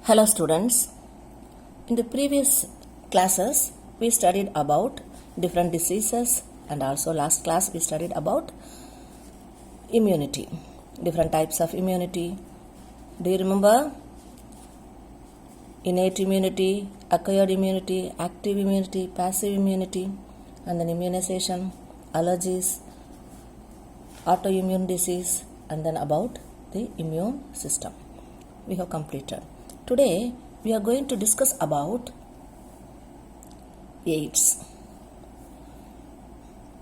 Hello students, in the previous classes we studied about different diseases and also last class we studied about immunity, different types of immunity. Do you remember? Innate immunity, acquired immunity, active immunity, passive immunity, and then immunization, allergies, autoimmune disease, and then about the immune system. We have completed. Today we are going to discuss about AIDS.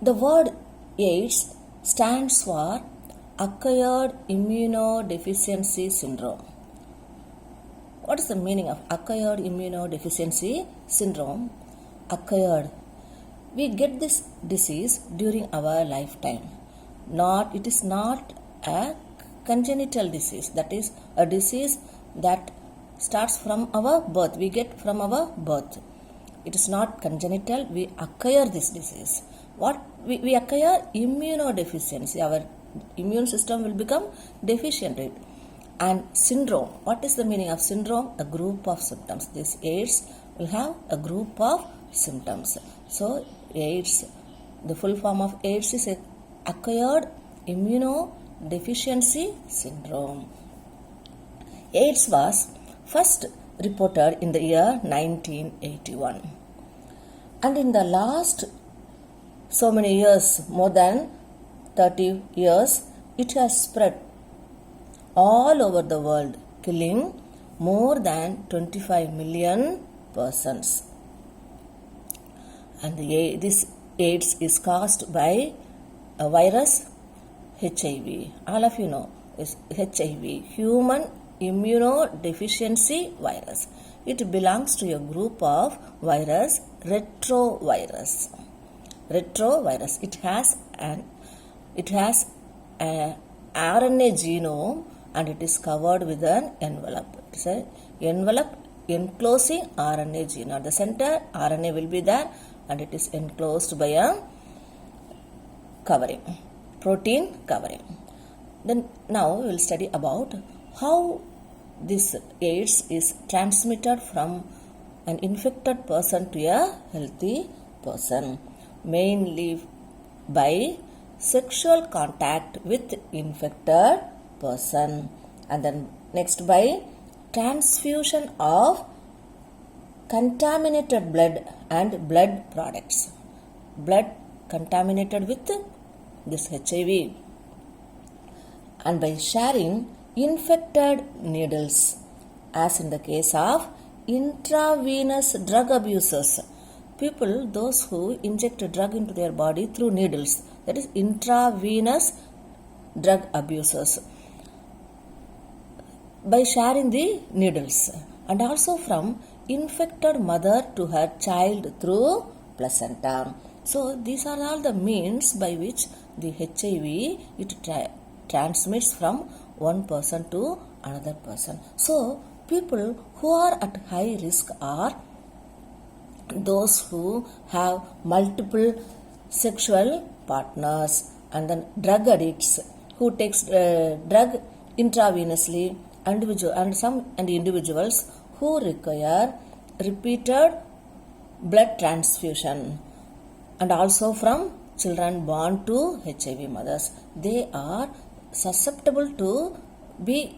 The word AIDS stands for acquired immunodeficiency syndrome. What is the meaning of acquired immunodeficiency syndrome? Acquired. We get this disease during our lifetime. It is not a congenital disease. That is a disease that starts from our birth. We get from our birth. It is not congenital. We acquire this disease. What we acquire? Immunodeficiency. Our immune system will become deficient. And syndrome. What is the meaning of syndrome? A group of symptoms. This AIDS will have a group of symptoms. So AIDS, the full form of AIDS is acquired immunodeficiency syndrome. AIDS was first reported in the year 1981. And in the last so many years, more than 30 years, it has spread all over the world, killing more than 25 million persons. And this AIDS is caused by a virus, HIV. All of you know is HIV, human immunodeficiency virus. It belongs to a group of virus, retrovirus. Retrovirus. It has a RNA genome and it is covered with an envelope. It's an envelope enclosing RNA genome. At the center, RNA will be there and it is enclosed by a covering, protein covering. Then now we will study about how this AIDS is transmitted from an infected person to a healthy person, mainly by sexual contact with infected person, and then next by transfusion of contaminated blood and blood products, blood contaminated with this HIV, and by sharing infected needles, as in the case of intravenous drug abusers. People, those who inject a drug into their body through needles, that is intravenous drug abusers, by sharing the needles, and also from infected mother to her child through placenta. So these are all the means by which the HIV transmits from one person to another person. So people who are at high risk are those who have multiple sexual partners, and then drug addicts who takes drug intravenously, and individuals who require repeated blood transfusion, and also from children born to HIV mothers. They are susceptible to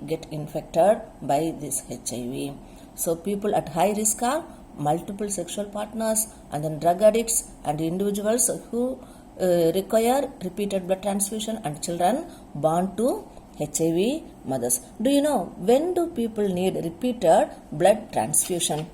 get infected by this HIV. So people at high risk are multiple sexual partners, and then drug addicts and individuals who require repeated blood transfusion, and children born to HIV mothers. Do you know when do people need repeated blood transfusion?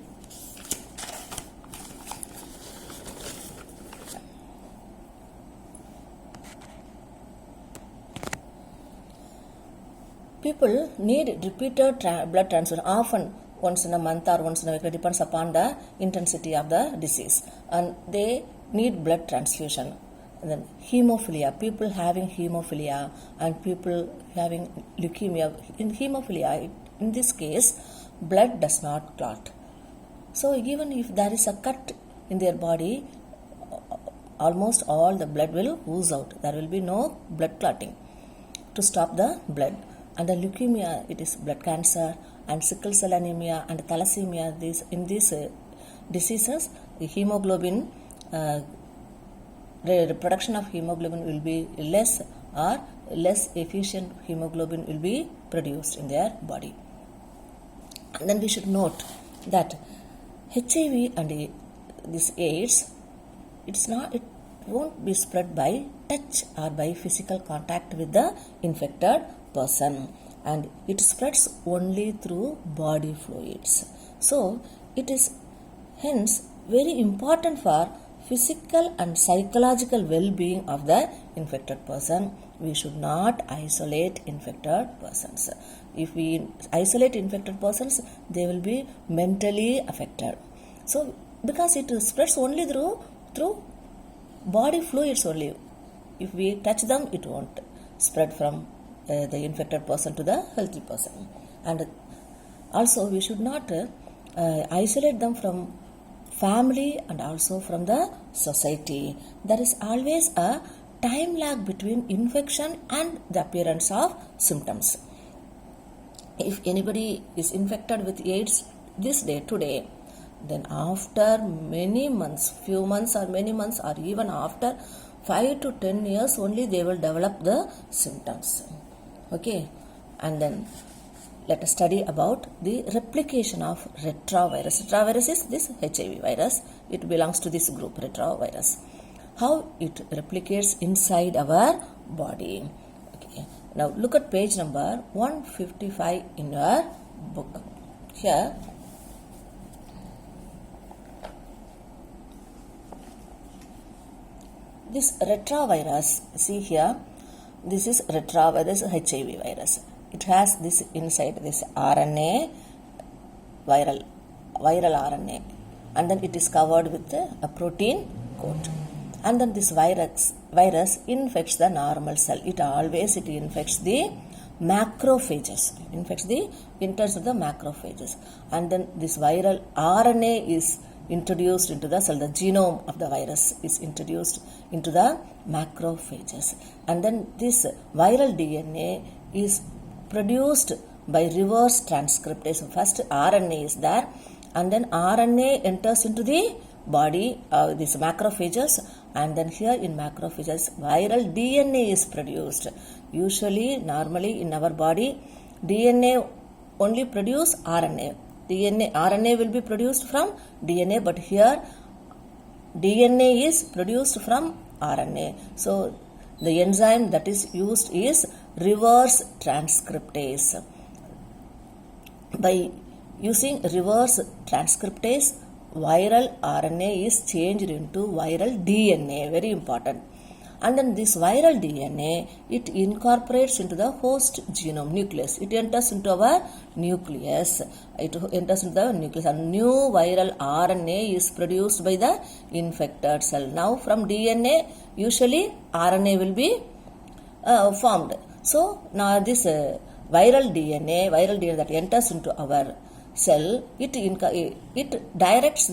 People need repeated blood transfusion often, once in a month or once in a week. It depends upon the intensity of the disease, and they need blood transfusion. And then hemophilia, people having hemophilia and people having leukemia. In hemophilia, in this case, blood does not clot. So even if there is a cut in their body, almost all the blood will ooze out. There will be no blood clotting to stop the blood. and the leukemia, it is blood cancer, and sickle cell anemia and thalassemia. In these diseases, the hemoglobin the production of hemoglobin will be less, or less efficient hemoglobin will be produced in their body. And then we should note that HIV and this AIDS, it won't be spread by touch or by physical contact with the infected person, and it spreads only through body fluids. So it is hence very important for physical and psychological well-being of the infected person. We should not isolate infected persons. If we isolate infected persons, they will be mentally affected. So because it spreads only through body fluids only. If we touch them, it won't spread from the infected person to the healthy person. And also we should not isolate them from family and also from the society. There is always a time lag between infection and the appearance of symptoms. If anybody is infected with AIDS this day, today, then after many months, few months or many months, or even after 5 to 10 years only, they will develop the symptoms. Okay, and then let us study about the replication of retrovirus. Retrovirus is this HIV virus. It belongs to this group, retrovirus. How it replicates inside our body. Okay, now look at page number 155 in your book. Here, this retrovirus, see here, this is retrovirus, HIV virus. It has this inside, this RNA, viral RNA, and then it is covered with a protein coat. And then this virus infects the normal cell. It infects the macrophages. Enters the macrophages. And then this viral RNA is introduced into the cell. The genome of the virus is introduced into the macrophages. And then this viral DNA is produced by reverse transcriptase. First RNA is there, and then RNA enters into the body, these macrophages, and then here in macrophages viral DNA is produced. Usually, normally in our body, DNA only produce RNA. RNA will be produced from DNA, but here DNA is produced from RNA. So the enzyme that is used is reverse transcriptase. By using reverse transcriptase, viral RNA is changed into viral DNA, very important. And then this viral DNA, it incorporates into the host genome, nucleus. It enters into our nucleus. And new viral RNA is produced by the infected cell. Now from DNA, usually RNA will be formed. So now this viral DNA that enters into our cell, it directs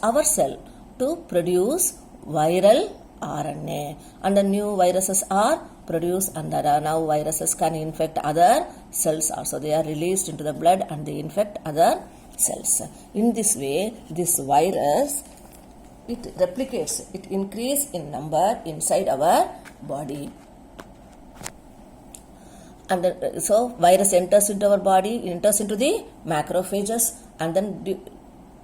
our cell to produce viral RNA, and the new viruses are produced, and there are now viruses can infect other cells also. They are released into the blood and they infect other cells. In this way, this virus, it replicates, it increases in number inside our body. And so virus enters into our body, enters into the macrophages, and then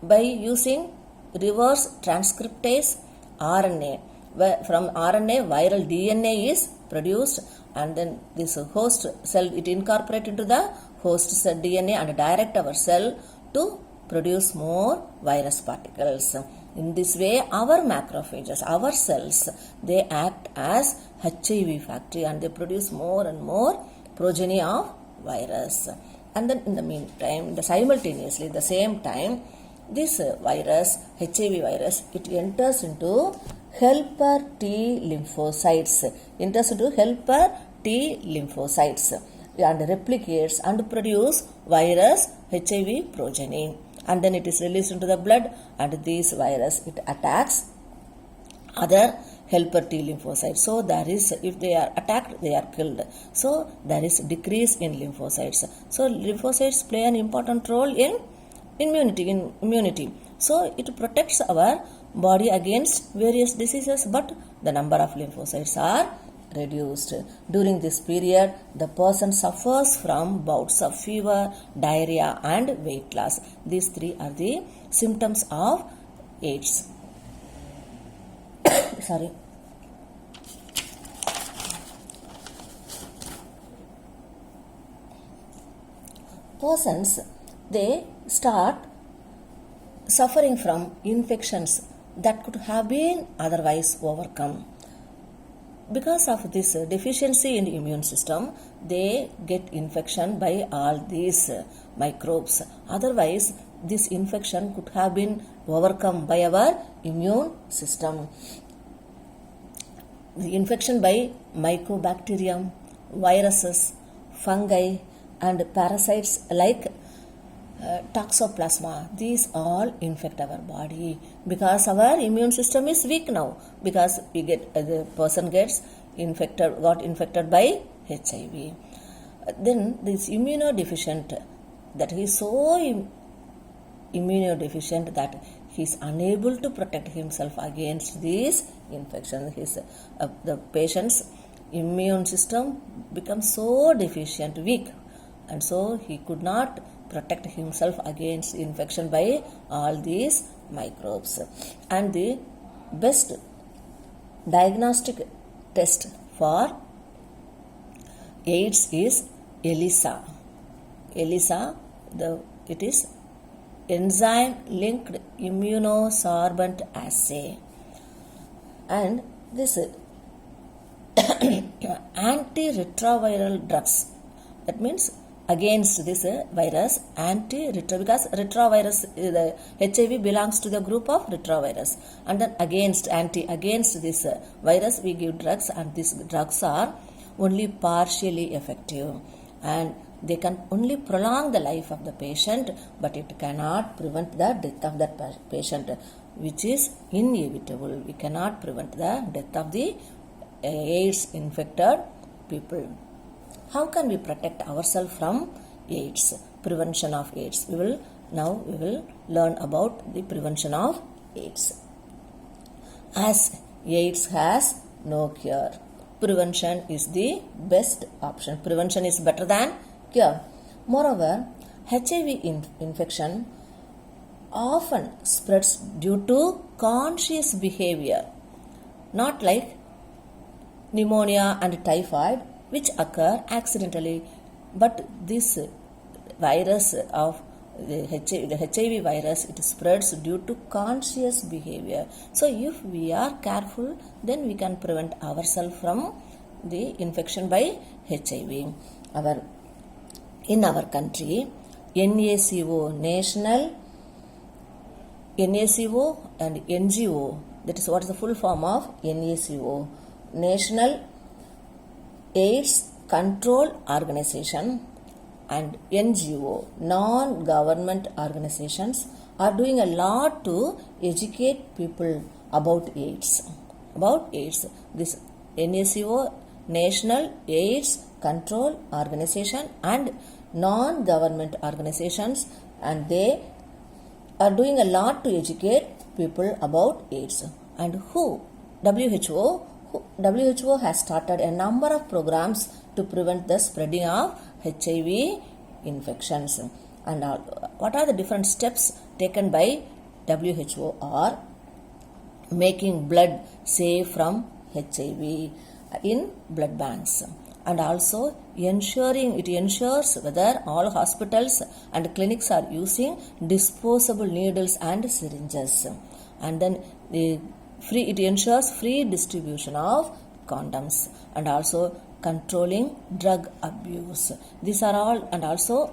by using reverse transcriptase RNA, from RNA viral DNA is produced, and then this host cell, it incorporates into the host cell DNA and direct our cell to produce more virus particles. In this way, our macrophages, our cells, they act as HIV factory and they produce more and more progeny of virus. And then in the meantime, simultaneously, at the same time, this virus, HIV virus, it enters into helper T lymphocytes, and replicates and produce virus HIV progeny. And then it is released into the blood, and this virus, it attacks other helper T lymphocytes. So there is, if they are attacked, they are killed. So there is decrease in lymphocytes. So lymphocytes play an important role in immunity. So it protects our body against various diseases, but the number of lymphocytes are reduced. During this period, the person suffers from bouts of fever, diarrhea and weight loss. These three are the symptoms of AIDS. Sorry. Persons, they start suffering from infections that could have been otherwise overcome. Because of this deficiency in the immune system, they get infection by all these microbes. Otherwise, this infection could have been overcome by our immune system. The infection by mycobacterium, viruses, fungi and parasites like toxoplasma, these all infect our body because our immune system is weak now, because the person got infected by HIV. Then this immunodeficient, that he is so immunodeficient that he is unable to protect himself against these infections. The patient's immune system becomes so deficient, weak, and so he could not protect himself against infection by all these microbes. And the best diagnostic test for AIDS is ELISA. It is enzyme linked immunosorbent assay. And this antiretroviral drugs, that means against this virus, because retrovirus, the HIV belongs to the group of retrovirus, and then against this virus we give drugs, and these drugs are only partially effective, and they can only prolong the life of the patient, but it cannot prevent the death of that patient, which is inevitable. We cannot prevent the death of the AIDS infected people. How can we protect ourselves from AIDS? Prevention of AIDS. We will learn about the prevention of AIDS. As AIDS has no cure, prevention is the best option. Prevention is better than cure. Moreover, HIV infection often spreads due to conscious behavior, not like pneumonia and typhoid, which occur accidentally, but this virus of the HIV virus, it spreads due to conscious behavior. So if we are careful, then we can prevent ourselves from the infection by HIV. In our country, NACO and NGO, that is what is the full form of NACO, National AIDS Control Organization, and NGO, non-government organizations, are doing a lot to educate people about AIDS. This NACO, National AIDS Control Organization, and non-government organizations, and they are doing a lot to educate people about AIDS. And WHO has started a number of programs to prevent the spreading of HIV infections. And what are the different steps taken by WHO? Are making blood safe from HIV in blood banks, and also it ensures whether all hospitals and clinics are using disposable needles and syringes, and then it ensures free distribution of condoms, and also controlling drug abuse. These are all, and also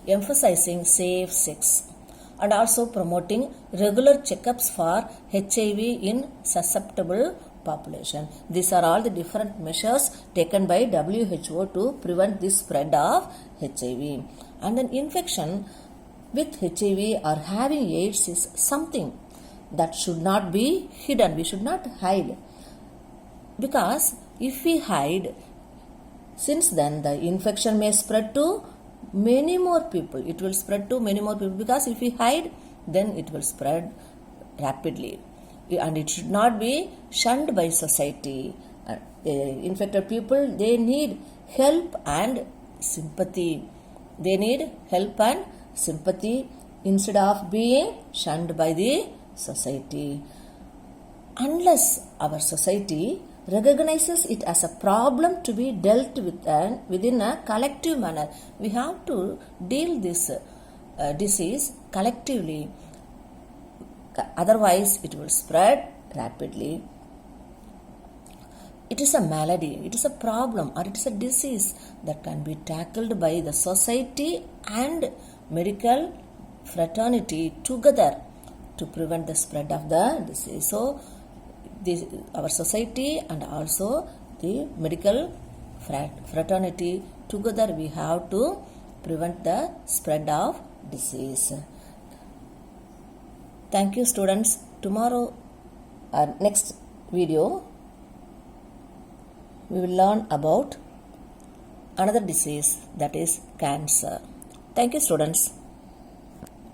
emphasizing safe sex, and also promoting regular checkups for HIV in susceptible population. These are all the different measures taken by WHO to prevent the spread of HIV. And then infection with HIV or having AIDS is something that should not be hidden. We should not hide. Because if we hide, since then the infection may spread to many more people. It will spread to many more people because if we hide, then it will spread rapidly. And it should not be shunned by society. Infected people, they need help and sympathy. They need help and sympathy instead of being shunned by the society. Unless our society recognizes it as a problem to be dealt with and within a collective manner, we have to deal this disease collectively. Otherwise, it will spread rapidly. It is a malady, it is a problem, or it is a disease that can be tackled by the society and medical fraternity together to prevent the spread of the disease. So, our society and also the medical fraternity together we have to prevent the spread of disease. Thank you, students. Tomorrow, our next video, we will learn about another disease, that is cancer. Thank you, students.